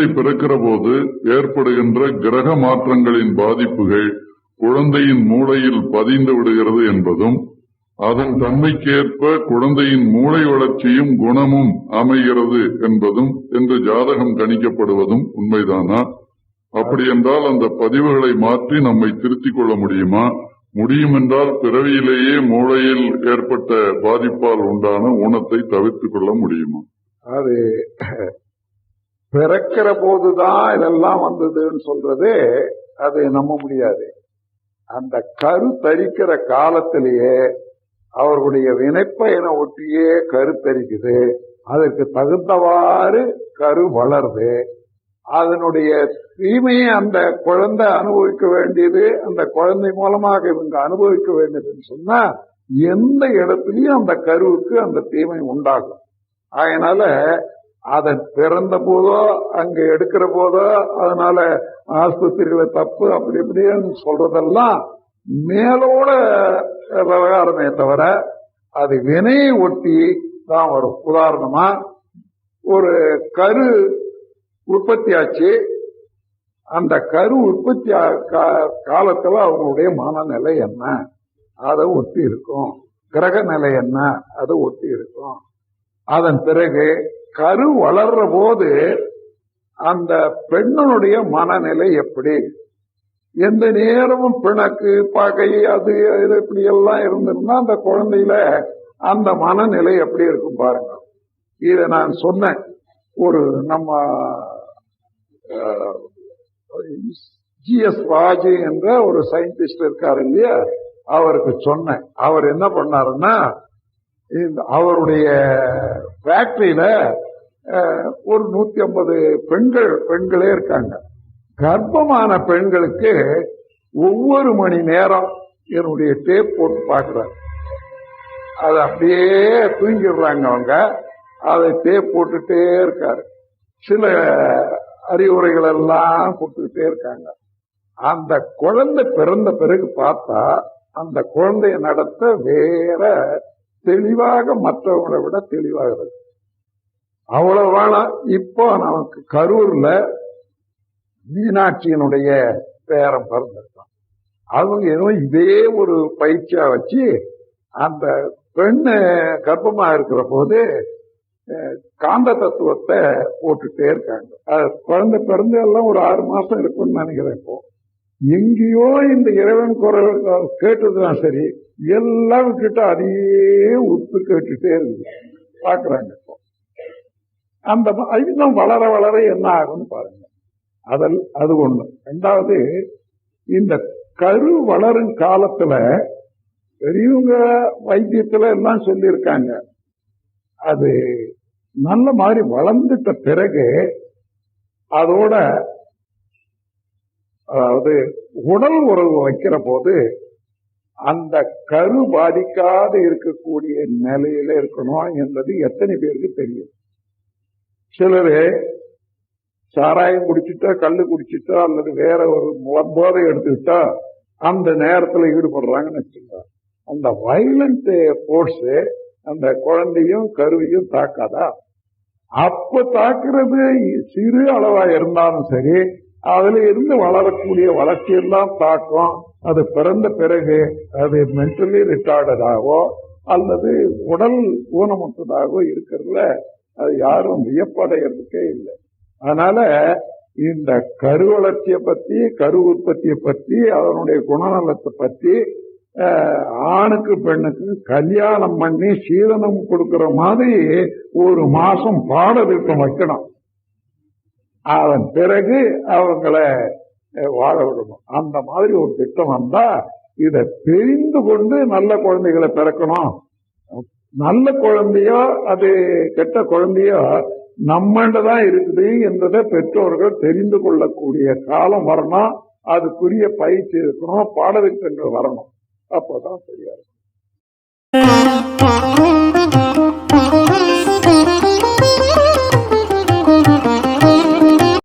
குழந்தை பிறக்கிற போது ஏற்படுகின்ற கிரக மாற்றங்களின் பாதிப்புகள் குழந்தையின் மூளையில் பதிந்து விடுகிறது என்பதும், அதன் தன்மைக்கேற்ப குழந்தையின் மூளை வளர்ச்சியும் குணமும் அமைகிறது என்பதும் என்று ஜாதகம் கணிக்கப்படுவதும் உண்மைதானா? அப்படி என்றால் அந்த பதிவுகளை மாற்றி நம்மை திருத்திக் கொள்ள முடியுமா? முடியும் என்றால் பிறவியிலேயே மூளையில் ஏற்பட்ட பாதிப்பால் உண்டான ஊனத்தை தவிர்த்துக் கொள்ள முடியுமா? அது பிறக்கிற போதுதான் இதெல்லாம் வந்ததுன்னு சொல்றது அது நம்ப முடியாது. அந்த கரு தரிக்கிற காலத்திலேயே அவர்களுடைய வினைப்பயனை ஒட்டியே கரு தரிக்குது. அதற்கு தகுந்தவாறு கரு வளருது. அதனுடைய தீமையை அந்த குழந்தை அனுபவிக்க வேண்டியது, அந்த குழந்தை மூலமாக இவங்க அனுபவிக்க வேண்டியதுன்னு சொன்னா எந்த இடத்துலயும் அந்த கருவுக்கு அந்த தீமை உண்டாகும். அதனால அதன் பிறந்த போதோ அங்க எடுக்கிற போதோ அதனால ஆஸ்பத்திரிகளை தப்பு அப்படி இப்படின்னு சொல்றதெல்லாம் மேலோட விவகாரமே தவிர அது வினையை ஒட்டி தான் வரும். உதாரணமா ஒரு கரு உற்பத்தி ஆச்சு. அந்த கரு உற்பத்தி காலத்துல அவங்களுடைய மனநிலை என்ன அதை ஒட்டி இருக்கும். கிரக நிலை என்ன அதை ஒட்டி இருக்கும். அதன் பிறகு கரு வளர்ற போது அந்த பெண்ணுடைய மனநிலை எப்படி, எந்த நேரமும் பிணக்கு பகை அது இப்படி எல்லாம் இருந்திருந்தா அந்த குழந்தையில அந்த மனநிலை எப்படி இருக்கும் பாருங்க. இத நான் சொன்னேன். ஒரு நம்ம ஜிஎஸ் ராஜு என்ற ஒரு சயின்டிஸ்ட் இருக்காரு இல்லையா, அவருக்கு சொன்னேன். அவர் என்ன பண்ணாருன்னா, அவருடைய ஃபேக்டரியில ஒரு 150 பெண்களே இருக்காங்க. கர்ப்பமான பெண்களுக்கு ஒவ்வொரு மணி நேரம் என்னுடைய டேப் போட்டு பார்க்கிறார். அது அப்படியே தூங்கிடுறாங்க அவங்க. அதை டேப் போட்டுட்டே இருக்காரு. சில அறிவுரைகள் எல்லாம் கொடுத்துக்கிட்டே இருக்காங்க. அந்த குழந்தை பிறந்த பிறகு பார்த்தா அந்த குழந்தைய நடத்த வேற தெளிவாக மற்றவங்களை விட தெளிவாகிறது. அவ்வளவு வேணாம். இப்போ நமக்கு கரூர்ல மீனாட்சியினுடைய பேரம் பிறந்திருக்கான். அவங்க ஏதோ இதே ஒரு பயிற்சியா வச்சு அந்த பெண்ணு கர்ப்பமா இருக்கிற போது காந்த தத்துவத்தை போட்டுட்டே இருக்காங்க. குழந்தை பிறந்து எல்லாம் ஒரு 6 மாசம் இருக்கும்னு நினைக்கிறேன். இப்போ எங்கேயோ இந்த இறைவன் குரல் கேட்டதுதான் சரி, எல்லாம் விட்டுட்டு அதையே உப்பு கேட்டுட்டே இருக்கு பாக்குறாங்க. இப்போ அந்த இன்னும் வளர வளர என்ன ஆகும்னு பாருங்க. அது ஒண்ணு. ரெண்டாவது, இந்த கரு வளரும் காலத்துல பெரியவங்க வைத்தியத்துல எல்லாம் சொல்லியிருக்காங்க, அது நல்ல மாதிரி வளர்ந்துட்ட பிறகு அதோட அதாவது உடல் உறவு வைக்கிற போது அந்த கரு பாதிக்காது இருக்கக்கூடிய நிலையில இருக்கணும் என்பது எத்தனை பேருக்கு தெரியும்? சிலரு சாராயம் குடிச்சுட்டா, கல்லு குடிச்சுட்டா, அல்லது வேற ஒரு போதை எடுத்துக்கிட்டா அந்த நேரத்துல ஈடுபடுறாங்கன்னு வச்சுக்கோங்க. அந்த வயலண்ட் போர்ஸ் அந்த குழந்தையும் கருவையும் தாக்காதா? அப்ப தாக்குறது சிறு அளவா இருந்தாலும் சரி, அதுல இருந்து வளரக்கூடிய வளர்ச்சியெல்லாம் தாக்கும். அது பிறந்த பிறகு அது மென்டலி ரிட்டார்டடாகவோ அல்லது உடல் ஊனமுற்றதாகவோ இருக்கிறதுல அது யாரும் வியப்படைகிறதுக்கே இல்லை. அதனால இந்த கரு வளர்ச்சியை பத்தி, கரு உற்பத்தியை பத்தி, அதனுடைய குணநலத்தை பத்தி ஆணுக்கு பெண்ணுக்கு கல்யாணம் பண்ணி சீதனம் கொடுக்கிற மாதிரி ஒரு மாசம் பாடத்திட்டம் வைக்கணும். அதன் பிறகு அவங்கள வாழ விடணும். அந்த மாதிரி ஒரு திட்டம் வந்தா இதை தெரிந்து கொண்டு நல்ல குழந்தைகளை பிறக்கணும். நல்ல குழந்தையோ அது கெட்ட குழந்தையோ நம்மண்டதான் இருக்குது என்றதை பெற்றோர்கள் தெரிந்து கொள்ளக்கூடிய காலம் வரணும். அதுக்குரிய பயிற்சி இருக்கணும், பாடத்திட்டங்கள் வரணும். அப்பதான் சரியா இருக்கும்.